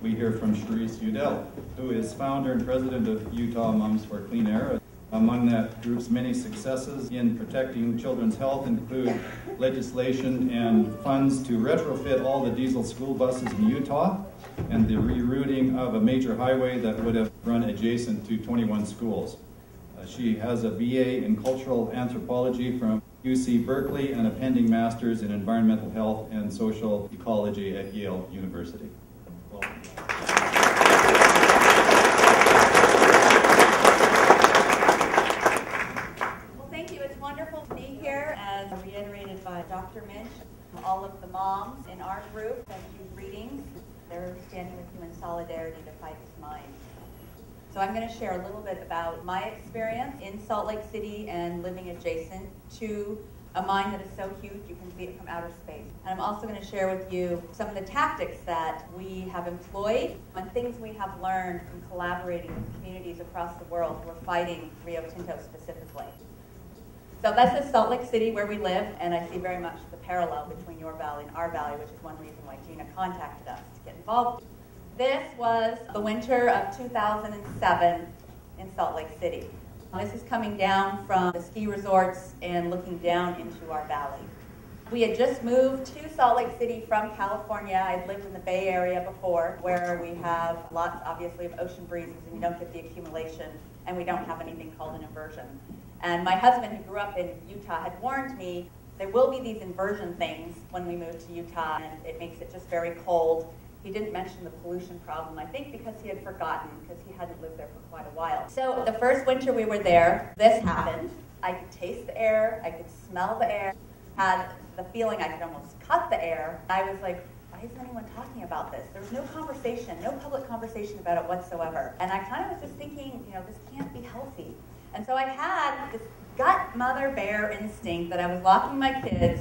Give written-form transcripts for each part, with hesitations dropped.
We hear from Cherise, who is founder and president of Utah Moms for Clean Air. Among that group's many successes in protecting children's health include legislation and funds to retrofit all the diesel school buses in Utah and the rerouting of a major highway that would have run adjacent to 21 schools. She has a BA in cultural anthropology from UC Berkeley and a pending master's in environmental health and social ecology at Yale University. Welcome. As reiterated by Dr. Minch, all of the moms in our group, thank you, greetings. They're standing with you in solidarity to fight this mine. So I'm going to share a little bit about my experience in Salt Lake City and living adjacent to a mine that is so huge you can see it from outer space. And I'm also going to share with you some of the tactics that we have employed and things we have learned from collaborating with communities across the world who are fighting Rio Tinto specifically. So this is Salt Lake City where we live, and I see very much the parallel between your valley and our valley, which is one reason why Gina contacted us to get involved. This was the winter of 2007 in Salt Lake City. This is coming down from the ski resorts and looking down into our valley. We had just moved to Salt Lake City from California. I'd lived in the Bay Area before, where we have lots, obviously, of ocean breezes, and we don't get the accumulation, and we don't have anything called an inversion. And my husband, who grew up in Utah, had warned me there will be these inversion things when we move to Utah, and it makes it just very cold. He didn't mention the pollution problem, I think because he had forgotten, because he hadn't lived there for quite a while. So the first winter we were there, this happened. I could taste the air, I could smell the air, had the feeling I could almost cut the air. I was like, why isn't anyone talking about this? There was no conversation, no public conversation about it whatsoever. And I kind of was just thinking, this can't be healthy. And so I had this gut mother bear instinct that I was locking my kids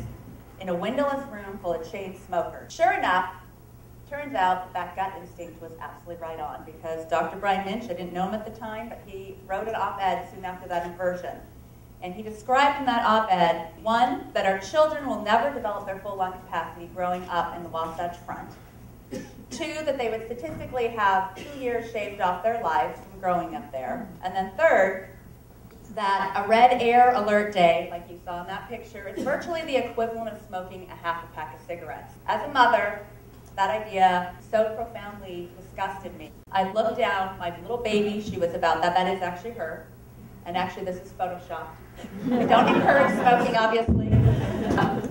in a windowless room full of chain smokers. Sure enough, turns out that gut instinct was absolutely right on, because Dr. Brian Minch, I didn't know him at the time, but he wrote an op-ed soon after that inversion. And he described in that op-ed, one, that our children will never develop their full lung capacity growing up in the Wasatch Front. Two, that they would statistically have 2 years shaved off their lives from growing up there. And then third, that a red air alert day, like you saw in that picture, is virtually the equivalent of smoking a half a pack of cigarettes. As a mother, that idea so profoundly disgusted me. I looked down, my little baby, she was about that is actually her. And actually this is photoshopped. I don't encourage smoking, obviously.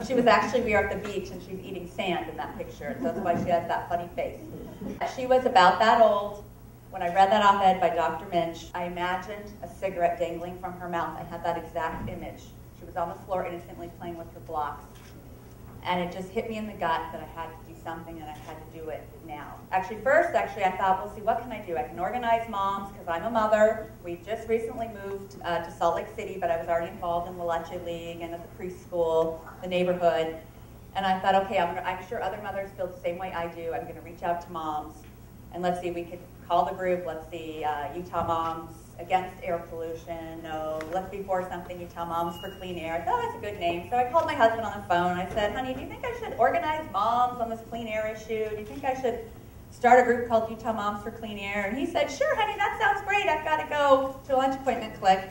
She was actually, we are at the beach and she's eating sand in that picture, so that's why she has that funny face. She was about that old. When I read that op-ed by Dr. Minch, I imagined a cigarette dangling from her mouth. I had that exact image. She was on the floor innocently playing with her blocks. And it just hit me in the gut that I had to do something and I had to do it now. First, I thought, well, see, what can I do? I can organize moms, because I'm a mother. We just recently moved to Salt Lake City, but I was already involved in the Leche League and at the preschool, the neighborhood. And I thought, okay, I'm sure other mothers feel the same way I do. I'm going to reach out to moms. And let's see, we could call the group, let's see, Utah Moms Against Air Pollution. No, let's be for something, Utah Moms for Clean Air. I thought that's a good name. So I called my husband on the phone. I said, honey, do you think I should organize moms on this clean air issue? Do you think I should start a group called Utah Moms for Clean Air? And he said, sure, honey, that sounds great. I've got to go to a lunch appointment, click.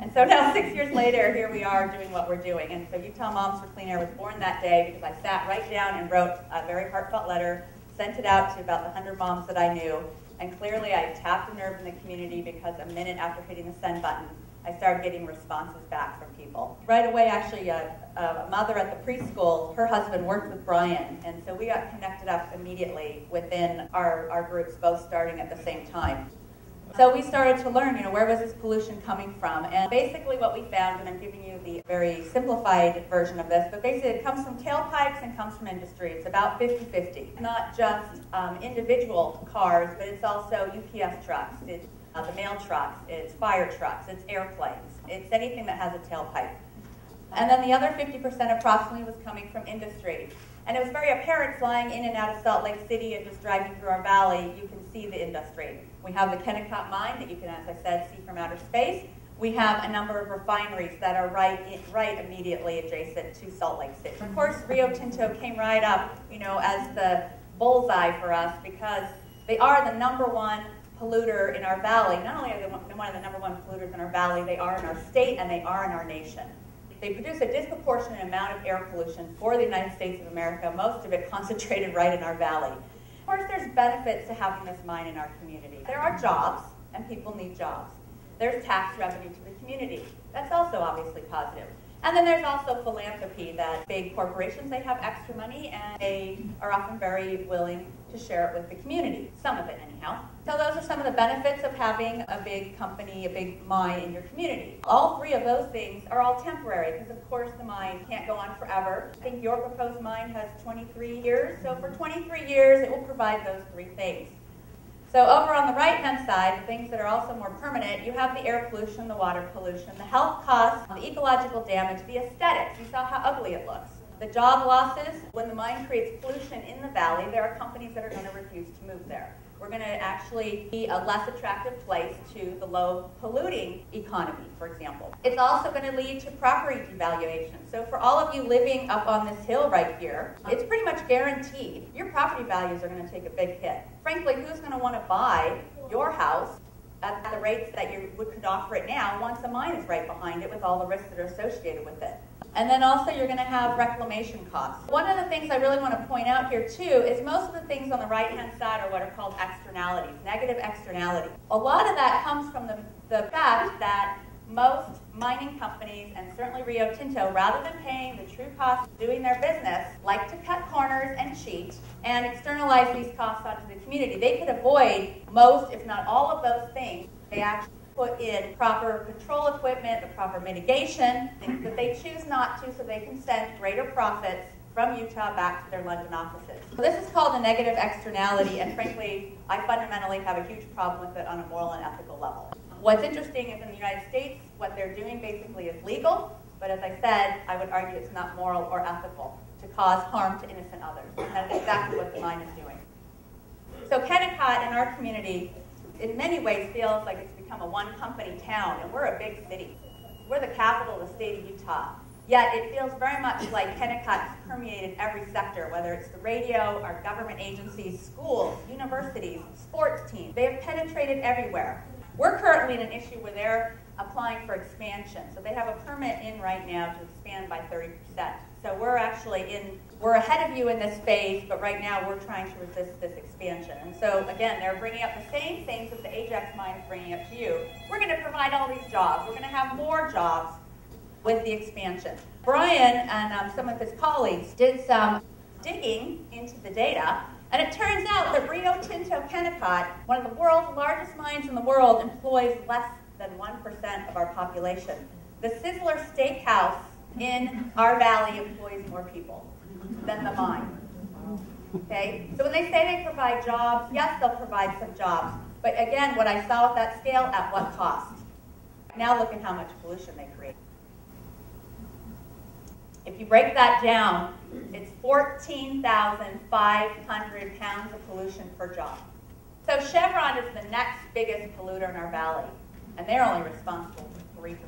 And so now 6 years later, here we are doing what we're doing. And so Utah Moms for Clean Air was born that day because I sat right down and wrote a very heartfelt letter, sent it out to about the 100 moms that I knew. And clearly I tapped a nerve in the community, because a minute after hitting the send button, I started getting responses back from people. Right away, actually, a mother at the preschool, her husband worked with Brian, and so we got connected up immediately within our groups, both starting at the same time. So we started to learn, where was this pollution coming from? And basically what we found, and I'm giving you the very simplified version of this, but basically it comes from tailpipes and comes from industry. It's about 50-50. Not just individual cars, but it's also UPS trucks, it's the mail trucks, it's fire trucks, it's airplanes, it's anything that has a tailpipe. And then the other 50% approximately was coming from industry. And it was very apparent flying in and out of Salt Lake City and just driving through our valley, you can see the industry. We have the Kennecott mine that you can, as I said, see from outer space. We have a number of refineries that are right immediately adjacent to Salt Lake City. Of course, Rio Tinto came right up, as the bullseye for us, because They are the #1 polluter in our valley. Not only are they one of the #1 polluters in our valley, they are in our state and they are in our nation. They produce a disproportionate amount of air pollution for the United States of America, most of it concentrated right in our valley. Of course, there's benefits to having this mine in our community. There are jobs, and people need jobs. There's tax revenue to the community. That's also obviously positive. And then there's also philanthropy, that big corporations, they have extra money and they are often very willing to share it with the community. Some of it anyhow. So those are some of the benefits of having a big company, a big mine in your community. All three of those things are all temporary because of course the mine can't go on forever. I think your proposed mine has 23 years. So for 23 years it will provide those three things. So over on the right-hand side, the things that are also more permanent, you have the air pollution, the water pollution, the health costs, the ecological damage, the aesthetics. You saw how ugly it looks. The job losses, when the mine creates pollution in the valley, there are companies that are going to refuse to move there. We're going to actually be a less attractive place to the low polluting economy, for example. It's also going to lead to property devaluation. So for all of you living up on this hill right here, it's pretty much guaranteed your property values are going to take a big hit. Frankly, who's going to want to buy your house at the rates that you could offer it now once a mine is right behind it with all the risks that are associated with it? And then also you're going to have reclamation costs. One of the things I really want to point out here too is most of the things on the right-hand side are what are called externalities, negative externalities. A lot of that comes from the fact that most mining companies, and certainly Rio Tinto, rather than paying the true cost of doing their business, like to cut corners and cheat and externalize these costs onto the community. They could avoid most, if not all of those things. They actually put in proper control equipment, the proper mitigation, but they choose not to so they can send greater profits from Utah back to their London offices. So this is called a negative externality, and frankly, I fundamentally have a huge problem with it on a moral and ethical level. What's interesting is in the United States, what they're doing basically is legal, but as I said, I would argue it's not moral or ethical to cause harm to innocent others. And that's exactly what the mine is doing. So Kennecott in our community, in many ways, feels like it's become a one-company town, and we're a big city. We're the capital of the state of Utah. Yet it feels very much like Kennecott has permeated every sector, whether it's the radio, our government agencies, schools, universities, sports teams. They have penetrated everywhere. We're currently in an issue where they're applying for expansion. So they have a permit in right now to expand by 30%. So we're ahead of you in this phase, but right now we're trying to resist this expansion. And so again, they're bringing up the same things that the Ajax mine is bringing up to you. We're going to provide all these jobs. We're going to have more jobs with the expansion. Brian and some of his colleagues did some digging into the data, and it turns out that Rio Tinto Kennecott, one of the world's largest mines in the world, employs less than 1% of our population. The Sizzler Steakhouse in our valley employs more people than the mine. Okay? So when they say they provide jobs, yes, they'll provide some jobs. But again, what I saw at that scale, at what cost? Now look at how much pollution they create. If you break that down, it's 14,500 pounds of pollution per job. So Chevron is the next biggest polluter in our valley, and they're only responsible for 3%.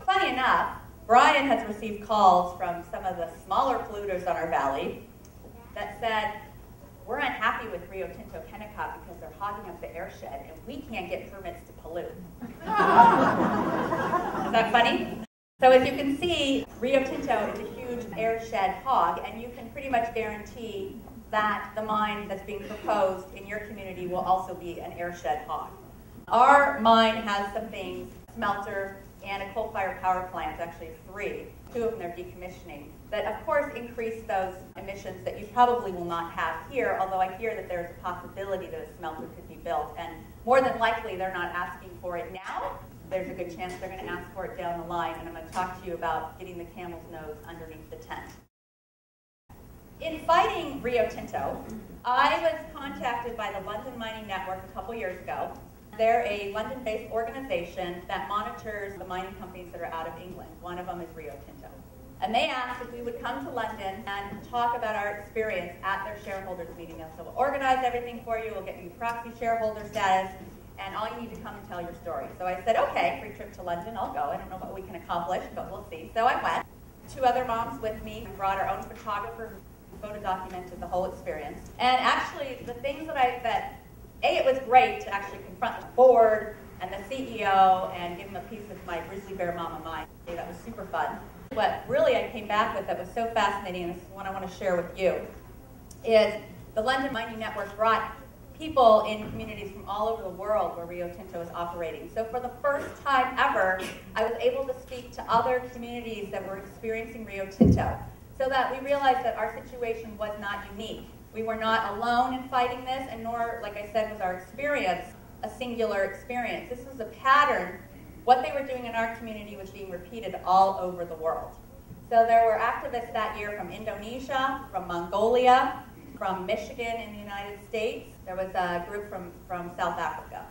Funny enough, Brian has received calls from some of the smaller polluters on our valley that said, we're unhappy with Rio Tinto Kennecott because they're hogging up the airshed and we can't get permits to pollute. Is that funny? So as you can see, Rio Tinto is a huge airshed hog, and you can pretty much guarantee that the mine that's being proposed in your community will also be an airshed hog. Our mine has some things, smelter and a coal-fired power plant, actually 3. 2 of them they're decommissioning, that of course increase those emissions that you probably will not have here, although I hear that there's a possibility that a smelter could be built, and more than likely they're not asking for it now. There's a good chance they're going to ask for it down the line, and I'm going to talk to you about getting the camel's nose underneath the tent. In fighting Rio Tinto, I was contacted by the London Mining Network a couple years ago. They're a London-based organization that monitors the mining companies that are out of England. One of them is Rio Tinto. And they asked if we would come to London and talk about our experience at their shareholders meeting. So we'll organize everything for you, we'll get you proxy shareholder status, and all you need to come and tell your story. So I said, okay, free trip to London, I'll go. I don't know what we can accomplish, but we'll see. So I went. 2 other moms with me. We brought our own photographer who photo documented the whole experience. And actually, the things that it was great to actually confront the board and the CEO and give them a piece of my grizzly bear mama mind. That was super fun. What really I came back with that was so fascinating, and this is what I want to share with you, is the London Mining Network brought people in communities from all over the world where Rio Tinto is operating. So for the first time ever, I was able to speak to other communities that were experiencing Rio Tinto, so that we realized that our situation was not unique. We were not alone in fighting this, and nor, like I said, was our experience a singular experience. This was a pattern. What they were doing in our community was being repeated all over the world. So there were activists that year from Indonesia, from Mongolia, from Michigan in the United States. There was a group from South Africa.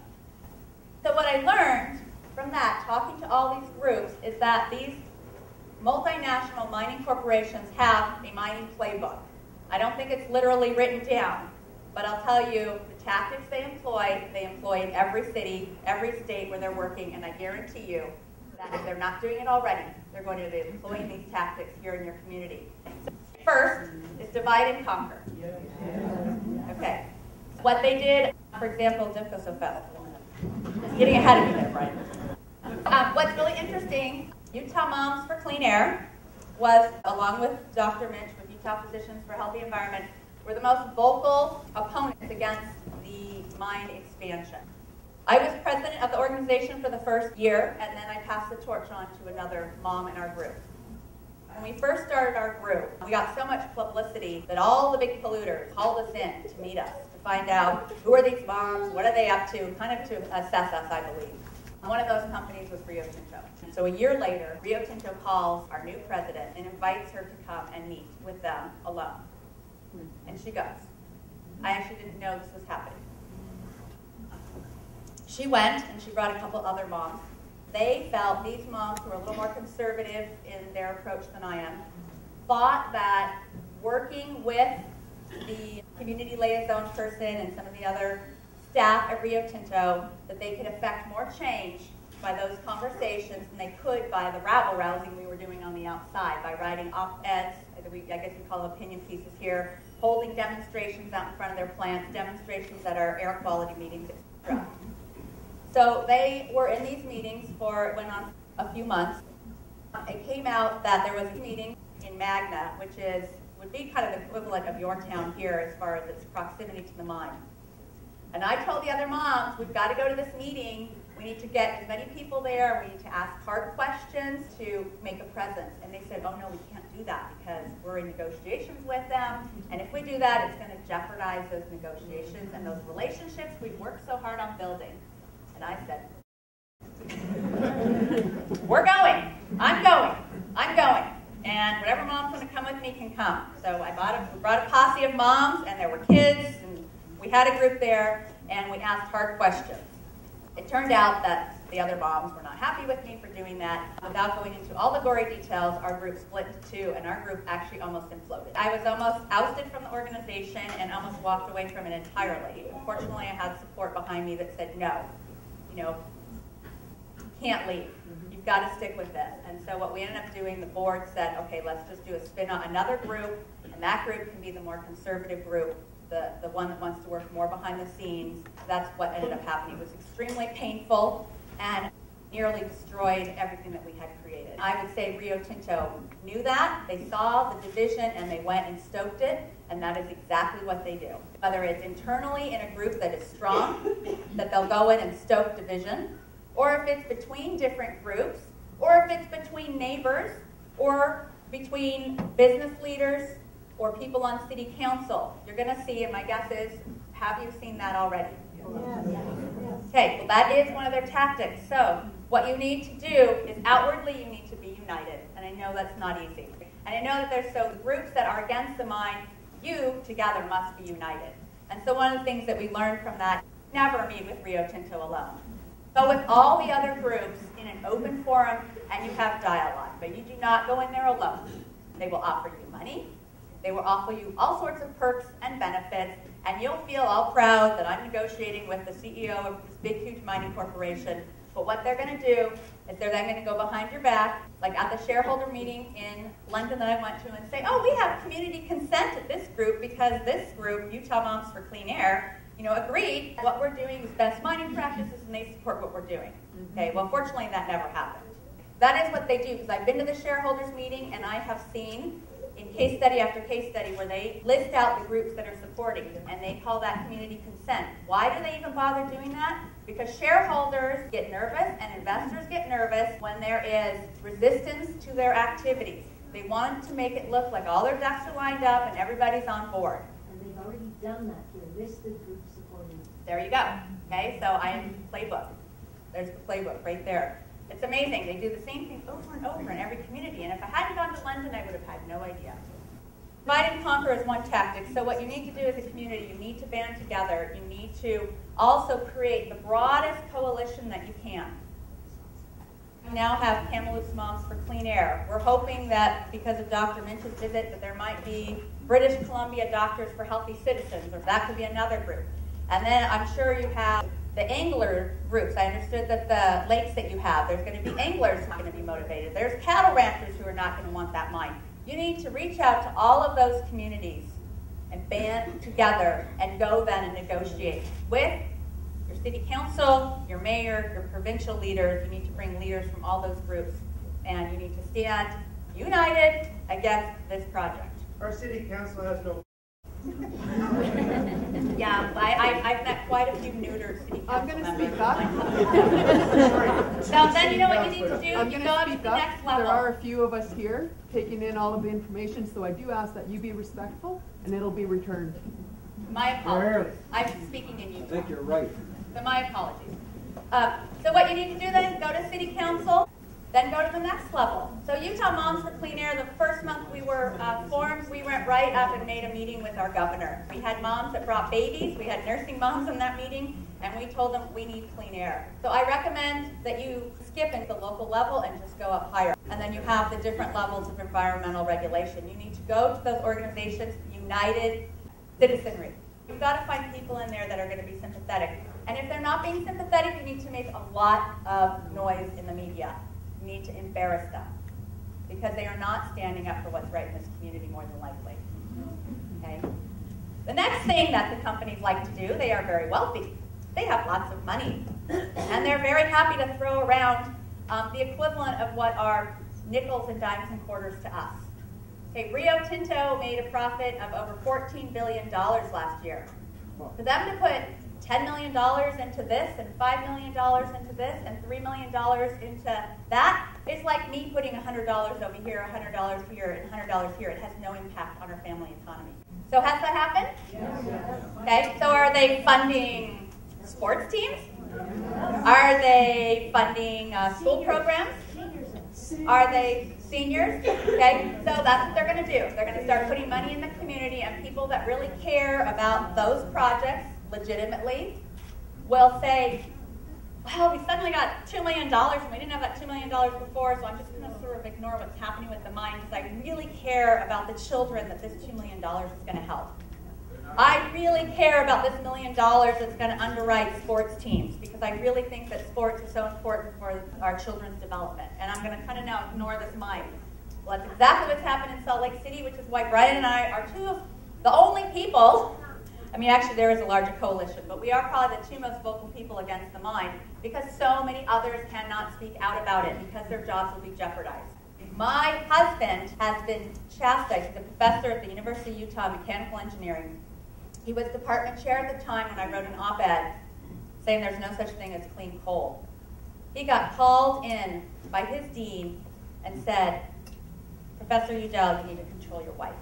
So what I learned from that, talking to all these groups, is that these multinational mining corporations have a mining playbook. I don't think it's literally written down, but I'll tell you the tactics they employ in every city, every state where they're working, and I guarantee you that if they're not doing it already, they're going to be employing these tactics here in your community. So first is divide and conquer. Okay. What they did, for example, don't go so fast. Just getting ahead of you there, Brian. What's really interesting, Utah Moms for Clean Air was, along with Dr. Mitch with Utah Physicians for a Healthy Environment, were the most vocal opponents against the mine expansion. I was president of the organization for the first year, and then I passed the torch on to another mom in our group. When we first started our group, we got so much publicity that all the big polluters called us in to meet us, to find out who are these moms, what are they up to, kind of to assess us, I believe. And one of those companies was Rio Tinto. So a year later, Rio Tinto calls our new president and invites her to come and meet with them alone. And she goes. I actually didn't know this was happening. She went and she brought a couple other moms. They felt, these moms who were a little more conservative in their approach than I am, thought that working with the community liaison person and some of the other staff at Rio Tinto, that they could affect more change by those conversations than they could by the rabble-rousing we were doing on the outside, by writing op-eds, I guess we call them opinion pieces here, holding demonstrations out in front of their plants, demonstrations at our air quality meetings, etc. So they were in these meetings it went on a few months. It came out that there was a meeting in Magna, which would be kind of the equivalent of your town here as far as its proximity to the mine. And I told the other moms, we've got to go to this meeting. We need to get as many people there. We need to ask hard questions to make a presence. And they said, oh no, we can't do that because we're in negotiations with them. And if we do that, it's going to jeopardize those negotiations and those relationships we've worked so hard on building. And I said, we're going. I'm going. And whatever moms want to come with me can come. So we brought a posse of moms, and there were kids, and we had a group there, and we asked hard questions. It turned out that the other moms were not happy with me for doing that. Without going into all the gory details, our group split into two, and our group actually almost imploded. I was almost ousted from the organization and almost walked away from it entirely. Fortunately, I had support behind me that said, no, you can't leave. You've got to stick with this. And so what we ended up doing, the board said, okay, let's just do a spin-off, another group, and that group can be the more conservative group, the one that wants to work more behind the scenes. That's what ended up happening. It was extremely painful and nearly destroyed everything that we had created. I would say Rio Tinto knew that. They saw the division and they went and stoked it, and that is exactly what they do. Whether it's internally in a group that is strong, that they'll go in and stoke division, or if it's between different groups, or if it's between neighbors, or between business leaders, or people on city council. You're going to see, and my guess is, have you seen that already? Yes. Okay, well that is one of their tactics. So what you need to do is outwardly you need to be united. And I know that's not easy. And I know that there's the groups that are against the mine, you together must be united. And so one of the things that we learned from that, never meet with Rio Tinto alone. Go with all the other groups in an open forum and you have dialogue. But you do not go in there alone. They will offer you money. They will offer you all sorts of perks and benefits, and you'll feel all proud that I'm negotiating with the CEO of this big, huge mining corporation. But what they're going to do is they're then going to go behind your back, like at the shareholder meeting in London that I went to, and say, oh, we have community consent at this group because this group, Utah Moms for Clean Air, agreed what we're doing is best mining practices and they support what we're doing. Okay, well, fortunately that never happened. That is what they do, because I've been to the shareholders meeting and I have seen in case study after case study where they list out the groups that are supporting, and they call that community consent. Why do they even bother doing that? Because shareholders get nervous and investors get nervous when there is resistance to their activities. They want to make it look like all their ducks are lined up and everybody's on board. And they've already done that here. Listed groups supporting. There you go. Okay, so I am playbook. There's the playbook right there. It's amazing. They do the same thing over and over in every community. And if I hadn't gone to London, I would have had no idea. Divide and conquer is one tactic. So what you need to do as a community, you need to band together. You need to also create the broadest coalition that you can. We now have Kamloops Moms for Clean Air. We're hoping that because of Dr. Minch's visit that there might be British Columbia Doctors for Healthy Citizens, or that could be another group. And then I'm sure you have the angler groups. I understood that the lakes that you have, there's going to be anglers who are going to be motivated. There's cattle ranchers who are not going to want that mine. You need to reach out to all of those communities and band together and go then and negotiate with your city council, your mayor, your provincial leaders. You need to bring leaders from all those groups, and you need to stand united against this project. Our city council has no. Yeah, I've met quite a few neutered city council members. I'm going to speak up. So then you know what you need to do? I'm You going go to up to speak the up. next level. There are a few of us here taking in all of the information, so I do ask that you be respectful, and it'll be returned. My apologies. I'm speaking in Utah. I think you're right. So my apologies. So what you need to do then is go to city council, then go to the next level. So Utah Moms for Clean Air, the first month we were formed, we went right up and made a meeting with our governor. We had moms that brought babies, we had nursing moms in that meeting, and we told them we need clean air. So I recommend that you skip into the local level and just go up higher. And then you have the different levels of environmental regulation. You need to go to those organizations, united citizenry. You've got to find people in there that are going to be sympathetic. And if they're not being sympathetic, you need to make a lot of noise in the media. You need to embarrass them, because they are not standing up for what's right in this community more than likely. Okay? The next thing that the companies like to do, they are very wealthy. They have lots of money, and they're very happy to throw around the equivalent of what are nickels and dimes and quarters to us. Okay, Rio Tinto made a profit of over $14 billion last year. For them to put $10 million into this, and $5 million into this, and $3 million into that, is like me putting $100 over here, $100 here, and $100 here. It has no impact on our family economy. So has that happened? Yes. Okay, so are they funding sports teams? Are they funding school programs? Are they seniors? Okay, so that's what they're going to do. They're going to start putting money in the community, and people that really care about those projects legitimately will say, well, we suddenly got $2 million and we didn't have that $2 million before, so I'm just going to sort of ignore what's happening with the mine because I really care about the children that this $2 million is going to help. I really care about this $1 million that's going to underwrite sports teams because I really think that sports is so important for our children's development. And I'm going to kind of now ignore this mine. Well, that's exactly what's happened in Salt Lake City, which is why Brian and I are two of the only people. I mean, actually, there is a larger coalition, but we are probably the two most vocal people against the mine because so many others cannot speak out about it because their jobs will be jeopardized. My husband has been chastised. He's a professor at the University of Utah Mechanical Engineering. He was department chair at the time when I wrote an op-ed saying there's no such thing as clean coal. He got called in by his dean and said, Professor Udell, you need to control your wife.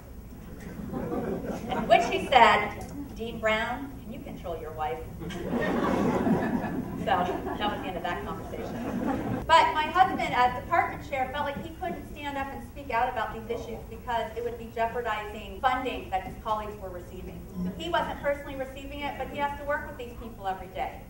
And which he said, Dean Brown, can you control your wife? So that was the end of that conversation. But my husband, as department chair, felt like he couldn't stand up and speak out about these issues because it would be jeopardizing funding that his colleagues were receiving. So he wasn't personally receiving it, but he has to work with these people every day.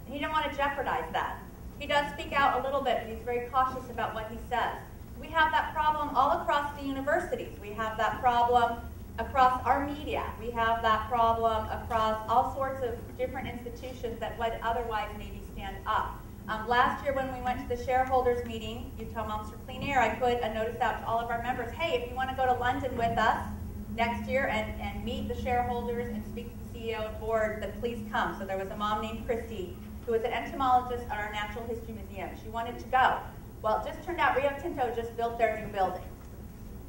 And he didn't want to jeopardize that. He does speak out a little bit, but he's very cautious about what he says. We have that problem all across the universities. We have that problem across our media. We have that problem across all sorts of different institutions that would otherwise maybe stand up. Last year when we went to the shareholders meeting, Utah Moms for Clean Air, I put a notice out to all of our members, hey, if you want to go to London with us next year and meet the shareholders and speak to the CEO and board that please come. So there was a mom named Christy who was an entomologist at our Natural History Museum. She wanted to go. Well, it just turned out Rio Tinto just built their new building.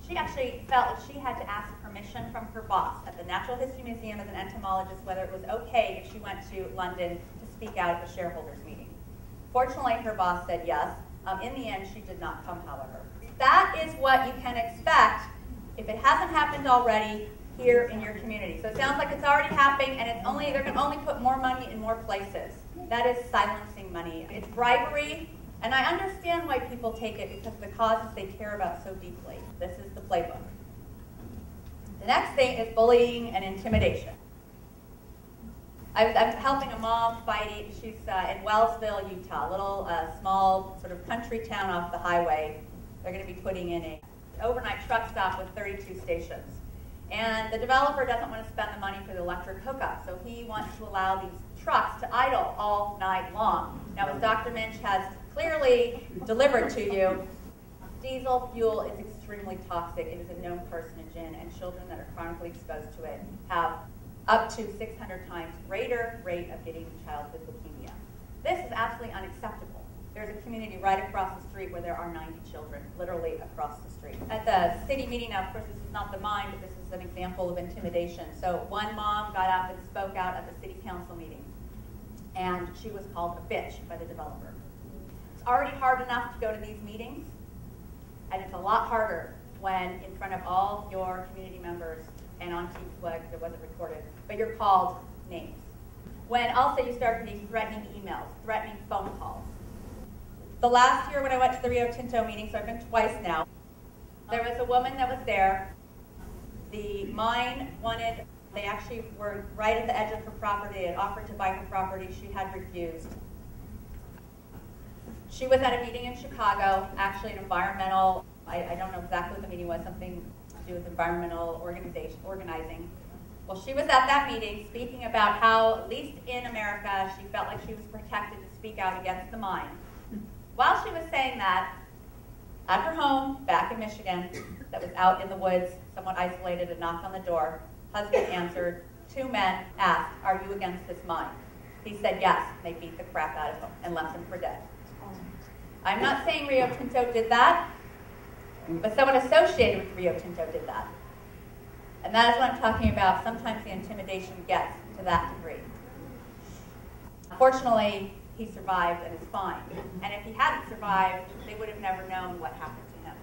She actually felt that she had to ask permission from her boss at the Natural History Museum as an entomologist whether it was okay if she went to London to speak out at the shareholders meeting. Fortunately, her boss said yes. In the end, she did not come, however. That is what you can expect if it hasn't happened already here in your community. So it sounds like it's already happening, and they're going to only put more money in more places. That is silencing money. It's bribery, and I understand why people take it because of the causes they care about so deeply. This is the playbook. The next thing is bullying and intimidation. I'm helping a mom fight it. She's in Wellsville, Utah, a little small sort of country town off the highway. They're going to be putting in an overnight truck stop with 32 stations. And the developer doesn't want to spend the money for the electric hookup, so he wants to allow these trucks to idle all night long. Now, as Dr. Minch has clearly delivered to you, diesel fuel is extremely toxic. It is a known carcinogen, and children that are chronically exposed to it have up to 600 times greater rate of getting childhood leukemia. This is absolutely unacceptable. There's a community right across the street where there are 90 children, literally across the street. At the city meeting, now, of course, this is not the mine, but this is an example of intimidation. So one mom got up and spoke out at the city council meeting, and she was called a bitch by the developer. It's already hard enough to go to these meetings, and it's a lot harder when in front of all your community members and on TV, well, it wasn't recorded, but you're called names. When also you start getting threatening emails, threatening phone calls. The last year when I went to the Rio Tinto meeting, so I've been twice now, there was a woman that was there. The mine wanted, they actually were right at the edge of her property. They had offered to buy her property. She had refused. She was at a meeting in Chicago, actually an environmental, I don't know exactly what the meeting was, something to do with environmental organizing. Well, she was at that meeting speaking about how, at least in America, she felt like she was protected to speak out against the mine. While she was saying that, at her home, back in Michigan, that was out in the woods, somewhat isolated, and knocked on the door, husband answered, 2 men asked, "Are you against this mine?" He said yes. They beat the crap out of him and left him for dead. I'm not saying Rio Tinto did that, but someone associated with Rio Tinto did that. And that is what I'm talking about. Sometimes the intimidation gets to that degree. Fortunately, he survived and is fine. And if he hadn't survived, they would have never known what happened to him.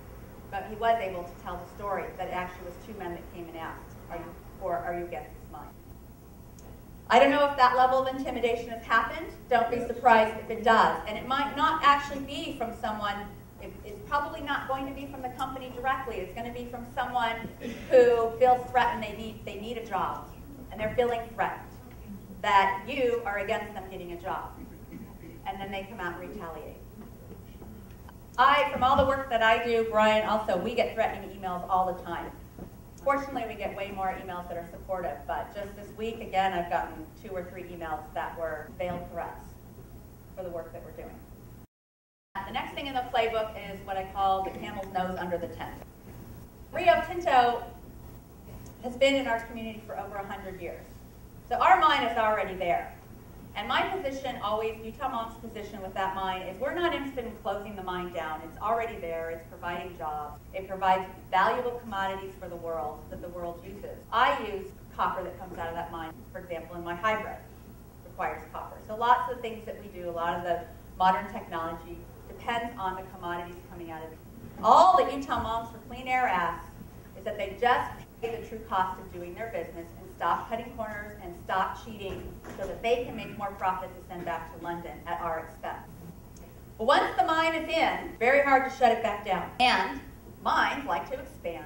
But he was able to tell the story that it actually was 2 men that came and asked, are you against this mine? I don't know if that level of intimidation has happened. Don't be surprised if it does. And it might not actually be from someone, it's probably not going to be from the company directly. It's going to be from someone who feels threatened, they need a job, and they're feeling threatened that you are against them getting a job. And then they come out and retaliate. From all the work that I do, Brian, also, we get threatening emails all the time. Fortunately, we get way more emails that are supportive, but just this week, again, I've gotten 2 or 3 emails that were veiled threats for the work that we're doing. The next thing in the playbook is what I call the camel's nose under the tent. Rio Tinto has been in our community for over 100 years. So our mine is already there. And my position always, Utah Mom's position with that mine is we're not interested in closing the mine down. It's already there. It's providing jobs. It provides valuable commodities for the world that the world uses. I use copper that comes out of that mine, for example, in my hybrid. Requires copper. So lots of the things that we do, a lot of the modern technology depends on the commodities coming out of it. All that Utah Moms for Clean Air asks is that they just pay the true cost of doing their business and stop cutting corners and stop cheating so that they can make more profit to send back to London at our expense. But once the mine is in, very hard to shut it back down. And mines like to expand.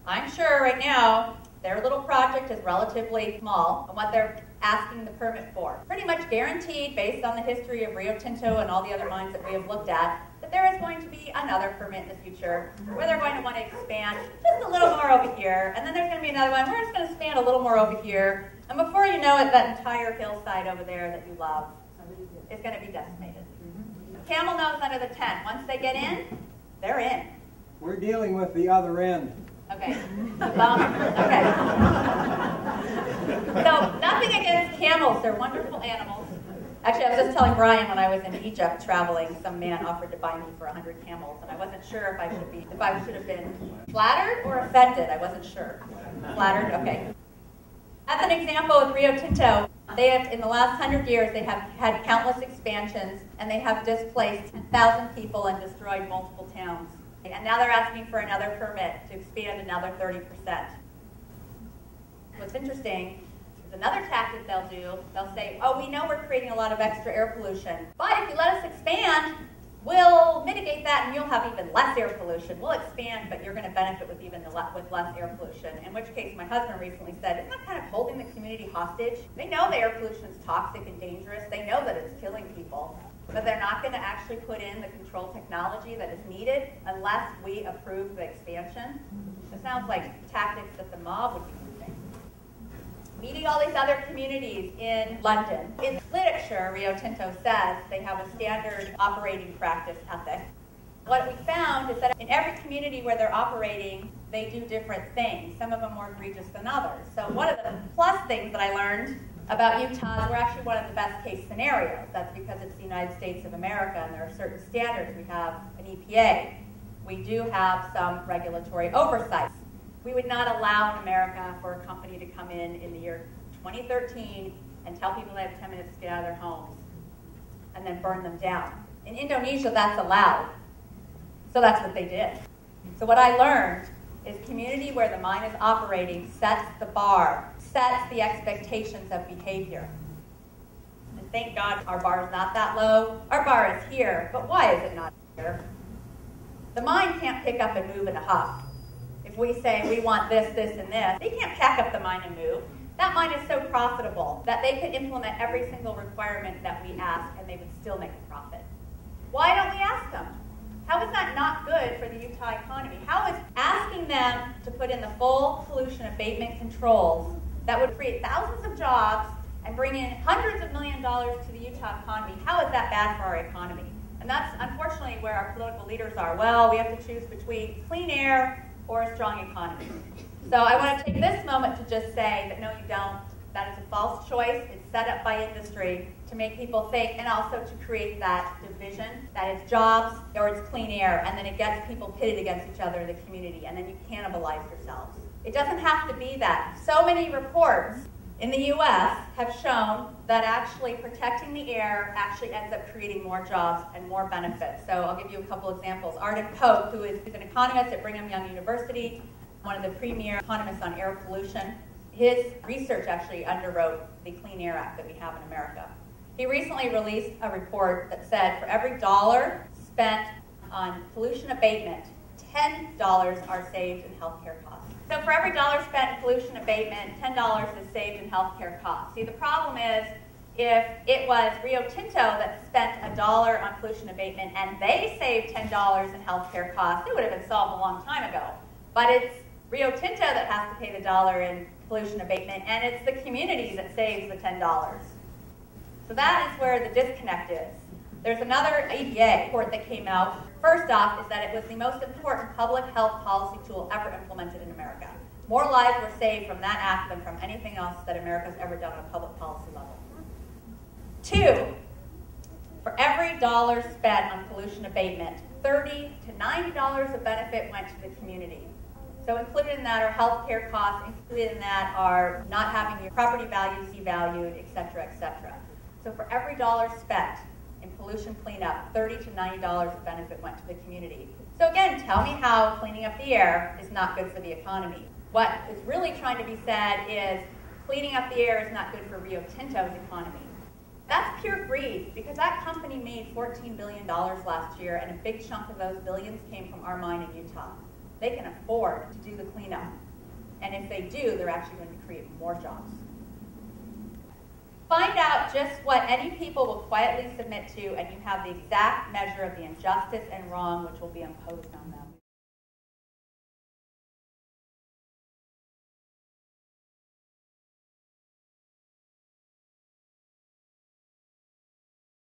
I'm sure right now their little project is relatively small on what they're asking the permit for. Pretty much guaranteed, based on the history of Rio Tinto and all the other mines that we have looked at, that there is going to be another permit in the future where they're going to want to expand just a little more over here, and then there's going to be another one where it's going to expand a little more over here, and before you know it, that entire hillside over there that you love is going to be decimated. Camel nose under the tent. Once they get in, they're in. We're dealing with the other end Okay. Okay. So nothing against camels. They're wonderful animals. Actually, I was just telling Brian when I was in Egypt traveling, some man offered to buy me for 100 camels, and I wasn't sure if I should have been flattered or offended. I wasn't sure. Flattered? Okay. As an example with Rio Tinto, they have, in the last 100 years, they have had countless expansions, and they have displaced 10,000 people and destroyed multiple towns. And now they're asking for another permit to expand another 30%. What's interesting is another tactic they'll do. They'll say, oh, we know we're creating a lot of extra air pollution, but if you let us expand, we'll mitigate that and you'll have even less air pollution. We'll expand, but you're going to benefit with with less air pollution. In which case, my husband recently said, isn't that kind of holding the community hostage? They know the air pollution is toxic and dangerous. They know that it's killing people. But they're not going to actually put in the control technology that is needed unless we approve the expansion. It sounds like tactics that the mob would be using. Meeting all these other communities in London. In literature, Rio Tinto says they have a standard operating practice ethic. What we found is that in every community where they're operating, they do different things, some of them more egregious than others. So one of the plus things that I learned about Utah is we're actually one of the best case scenarios. That's because it's the United States of America and there are certain standards. We have an EPA. We do have some regulatory oversight. We would not allow in America for a company to come in the year 2013 and tell people they have 10 minutes to get out of their homes and then burn them down. In Indonesia, that's allowed. So that's what they did. So what I learned is community where the mine is operating sets the bar, sets the expectations of behavior. And thank God our bar is not that low. Our bar is here, but why is it not here? The mine can't pick up and move in a huff. If we say we want this, this, and this, they can't pack up the mine and move. That mine is so profitable that they could implement every single requirement that we ask and they would still make a profit. Why don't we ask them? How is that not good for the Utah economy? How is asking them to put in the full pollution abatement controls that would create thousands of jobs and bring in hundreds of millions of dollars to the Utah economy, how is that bad for our economy? And that's unfortunately where our political leaders are. Well, we have to choose between clean air or a strong economy. So I want to take this moment to just say that no, you don't. That is a false choice. It's set up by industry to make people think and also to create that division, that it's jobs or it's clean air, and then it gets people pitted against each other in the community, and then you cannibalize yourselves. It doesn't have to be that. So many reports in the U.S. have shown that actually protecting the air actually ends up creating more jobs and more benefits. So I'll give you a couple examples. Arctic Pope, who is an economist at Brigham Young University, one of the premier economists on air pollution, his research actually underwrote the Clean Air Act that we have in America. He recently released a report that said for every dollar spent on pollution abatement, $10 are saved in healthcare costs. So for every dollar spent in pollution abatement, $10 is saved in healthcare costs. See, the problem is if it was Rio Tinto that spent $1 on pollution abatement and they saved $10 in healthcare costs, it would have been solved a long time ago. But it's Rio Tinto that has to pay the dollar in pollution abatement, and it's the community that saves the $10. So that is where the disconnect is. There's another EPA report that came out. First off is that it was the most important public health policy tool ever implemented in America. More lives were saved from that act than from anything else that America's ever done on a public policy level. 2, for every dollar spent on pollution abatement, $30 to $90 of benefit went to the community. So included in that are healthcare costs, included in that are not having your property values devalued, et cetera, et cetera. So for every dollar spent in pollution cleanup, $30 to $90 of benefit went to the community. So again, tell me how cleaning up the air is not good for the economy. What is really trying to be said is cleaning up the air is not good for Rio Tinto's economy. That's pure greed, because that company made $14 billion last year, and a big chunk of those billions came from our mine in Utah. They can afford to do the cleanup. And if they do, they're actually going to create more jobs. Find out just what any people will quietly submit to, and you have the exact measure of the injustice and wrong which will be imposed on them.